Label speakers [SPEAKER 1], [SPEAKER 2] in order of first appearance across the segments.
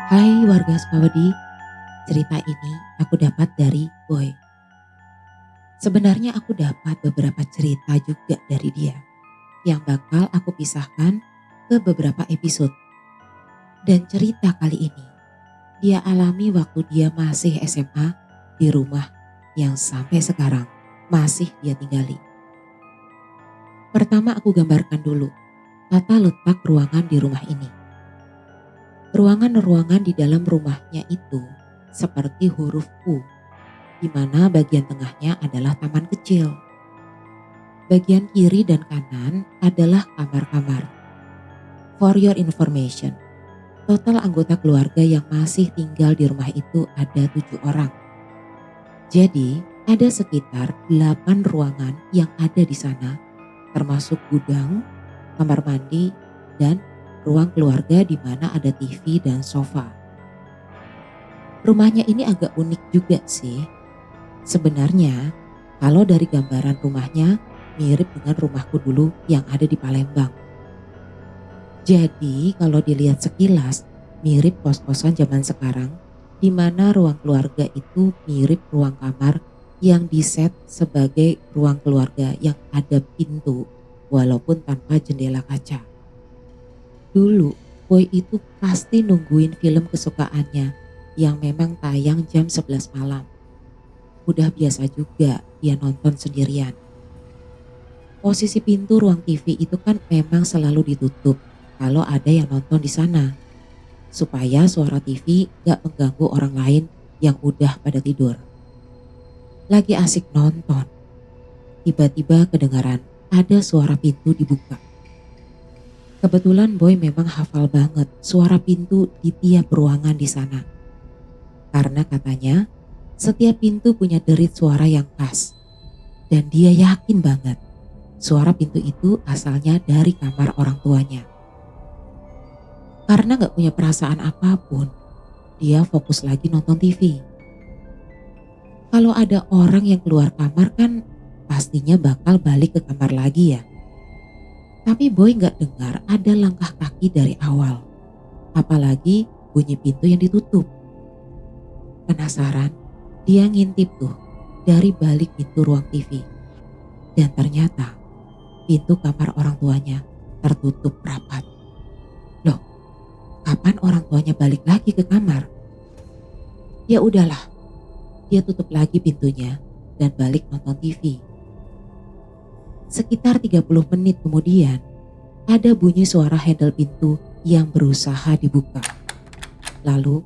[SPEAKER 1] Hai warga Sukawedi, cerita ini aku dapat dari Boy. Sebenarnya aku dapat beberapa cerita juga dari dia yang bakal aku pisahkan ke beberapa episode. Dan cerita kali ini dia alami waktu dia masih SMA di rumah yang sampai sekarang masih dia tinggali. Pertama aku gambarkan dulu tata letak ruangan di rumah ini. Ruangan-ruangan di dalam rumahnya itu seperti huruf U, di mana bagian tengahnya adalah taman kecil. Bagian kiri dan kanan adalah kamar-kamar. For your information, total anggota keluarga yang masih tinggal di rumah itu ada 7 orang. Jadi ada sekitar 8 ruangan yang ada di sana, termasuk gudang, kamar mandi, dan ruang keluarga di mana ada TV dan sofa. Rumahnya ini agak unik juga sih. Sebenarnya kalau dari gambaran rumahnya mirip dengan rumahku dulu yang ada di Palembang. Jadi kalau dilihat sekilas mirip kos-kosan zaman sekarang, di mana ruang keluarga itu mirip ruang kamar yang diset sebagai ruang keluarga yang ada pintu walaupun tanpa jendela kaca. Dulu Boy itu pasti nungguin film kesukaannya yang memang tayang jam 11 malam. Udah biasa juga dia nonton sendirian. Posisi pintu ruang TV itu kan memang selalu ditutup kalau ada yang nonton di sana. Supaya suara TV gak mengganggu orang lain yang udah pada tidur. Lagi asik nonton, tiba-tiba kedengaran ada suara pintu dibuka. Kebetulan Boy memang hafal banget suara pintu di tiap ruangan di sana. Karena katanya setiap pintu punya derit suara yang khas. Dan dia yakin banget suara pintu itu asalnya dari kamar orang tuanya. Karena gak punya perasaan apapun, dia fokus lagi nonton TV. Kalau ada orang yang keluar kamar kan pastinya bakal balik ke kamar lagi ya. Tapi Boy gak dengar ada langkah kaki dari awal. Apalagi bunyi pintu yang ditutup. Penasaran, dia ngintip tuh dari balik pintu ruang TV. Dan ternyata pintu kamar orang tuanya tertutup rapat. Loh, kapan orang tuanya balik lagi ke kamar? Ya udahlah, dia tutup lagi pintunya dan balik nonton TV. Sekitar 30 menit kemudian, ada bunyi suara handle pintu yang berusaha dibuka. Lalu,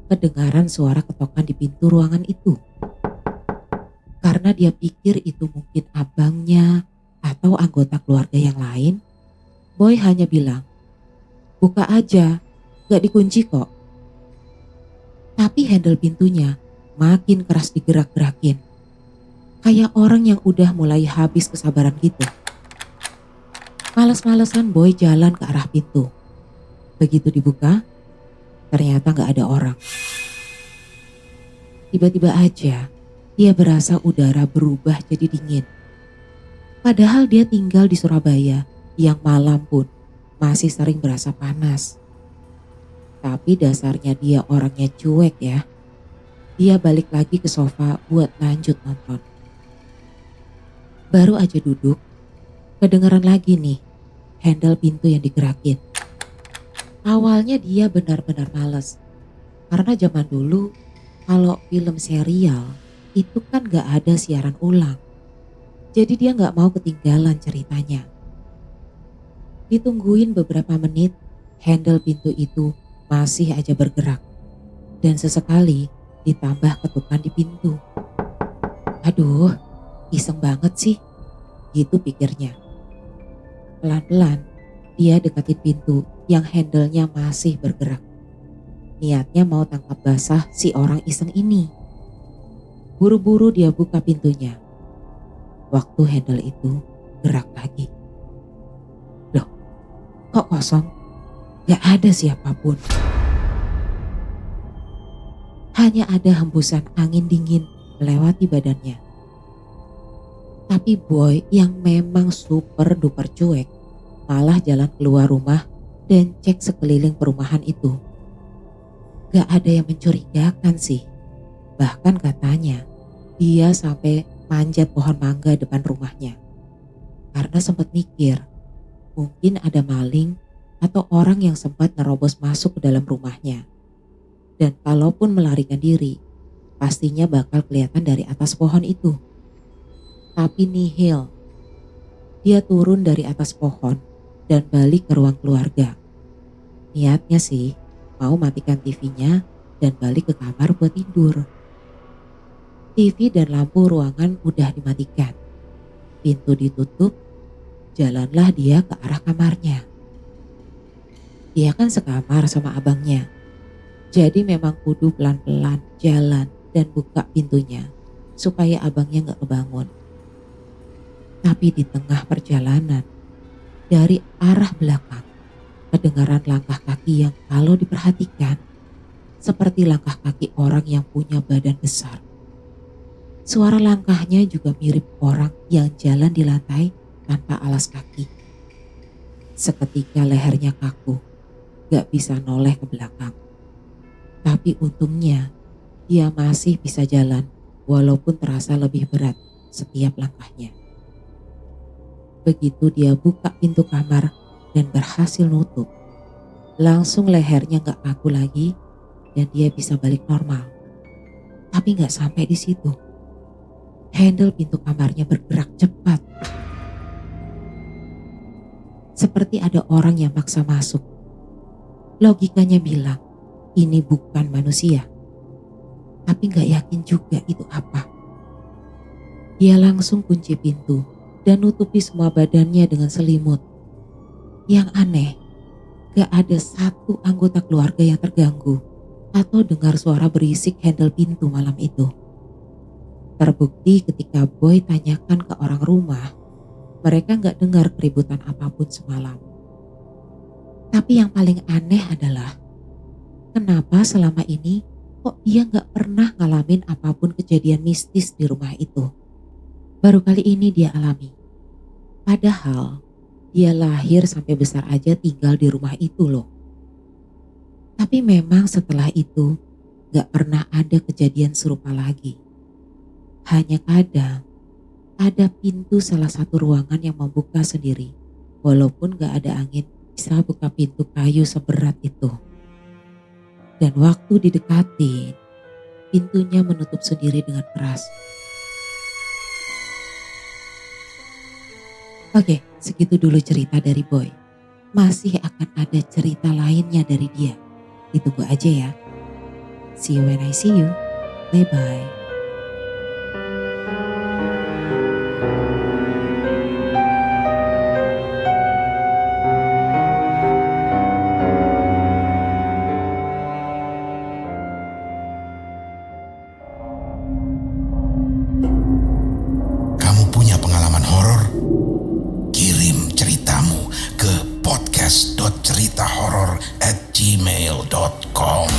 [SPEAKER 1] kedengaran suara ketokan di pintu ruangan itu. Karena dia pikir itu mungkin abangnya atau anggota keluarga yang lain, Boy hanya bilang, "Buka aja, gak dikunci kok." Tapi handle pintunya makin keras digerak-gerakin. Kayak orang yang udah mulai habis kesabaran gitu. Males-malesan Boy jalan ke arah pintu. Begitu dibuka, ternyata gak ada orang. Tiba-tiba aja dia berasa udara berubah jadi dingin. Padahal dia tinggal di Surabaya yang malam pun masih sering berasa panas. Tapi dasarnya dia orangnya cuek ya. Dia balik lagi ke sofa buat lanjut nonton. Baru aja duduk, kedengaran lagi nih handle pintu yang digerakin. Awalnya dia benar-benar males. Karena zaman dulu kalau film serial itu kan gak ada siaran ulang. Jadi dia gak mau ketinggalan ceritanya. Ditungguin beberapa menit, handle pintu itu masih aja bergerak. Dan sesekali ditambah ketukan di pintu. Aduh, iseng banget sih, gitu pikirnya. Pelan-pelan dia deketin pintu yang handle-nya masih bergerak. Niatnya mau tangkap basah si orang iseng ini. Buru-buru dia buka pintunya. Waktu handle itu gerak lagi. Loh, kok kosong? Gak ada siapapun. Hanya ada hembusan angin dingin melewati badannya. Tapi Boy yang memang super duper cuek malah jalan keluar rumah dan cek sekeliling perumahan itu. Gak ada yang mencurigakan sih. Bahkan katanya dia sampai manjat pohon mangga depan rumahnya. Karena sempat mikir mungkin ada maling atau orang yang sempat nerobos masuk ke dalam rumahnya. Dan kalaupun melarikan diri, pastinya bakal kelihatan dari atas pohon itu. Tapi nihil. Dia turun dari atas pohon dan balik ke ruang keluarga. Niatnya sih mau matikan TV-nya dan balik ke kamar buat tidur. TV dan lampu ruangan udah dimatikan. Pintu ditutup, jalanlah dia ke arah kamarnya. Dia kan sekamar sama abangnya. Jadi memang kudu pelan-pelan jalan dan buka pintunya supaya abangnya gak kebangun. Tapi di tengah perjalanan, dari arah belakang, kedengaran langkah kaki yang kalau diperhatikan, seperti langkah kaki orang yang punya badan besar. Suara langkahnya juga mirip orang yang jalan di lantai tanpa alas kaki. Seketika lehernya kaku, gak bisa noleh ke belakang. Tapi untungnya dia masih bisa jalan walaupun terasa lebih berat setiap langkahnya. Begitu dia buka pintu kamar dan berhasil nutup, langsung lehernya gak kaku lagi dan dia bisa balik normal. Tapi gak sampai di situ. Handle pintu kamarnya bergerak cepat. Seperti ada orang yang maksa masuk. Logikanya bilang ini bukan manusia. Tapi gak yakin juga itu apa. Dia langsung kunci pintu dan nutupi semua badannya dengan selimut. Yang aneh, gak ada satu anggota keluarga yang terganggu atau dengar suara berisik handle pintu malam itu. Terbukti ketika Boy tanyakan ke orang rumah, mereka gak dengar keributan apapun semalam. Tapi yang paling aneh adalah, kenapa selama ini kok dia gak pernah ngalamin apapun kejadian mistis di rumah itu. Baru kali ini dia alami. Padahal dia lahir sampai besar aja tinggal di rumah itu loh. Tapi memang setelah itu gak pernah ada kejadian serupa lagi. Hanya kadang ada pintu salah satu ruangan yang membuka sendiri. Walaupun gak ada angin bisa buka pintu kayu seberat itu. Dan waktu didekati, pintunya menutup sendiri dengan keras. Oke, segitu dulu cerita dari Boy. Masih akan ada cerita lainnya dari dia. Ditunggu aja ya. See you when I see you. Bye-bye.
[SPEAKER 2] Kamu punya pengalaman horor? Kirim ceritamu ke podcast.ceritahoror@gmail.com.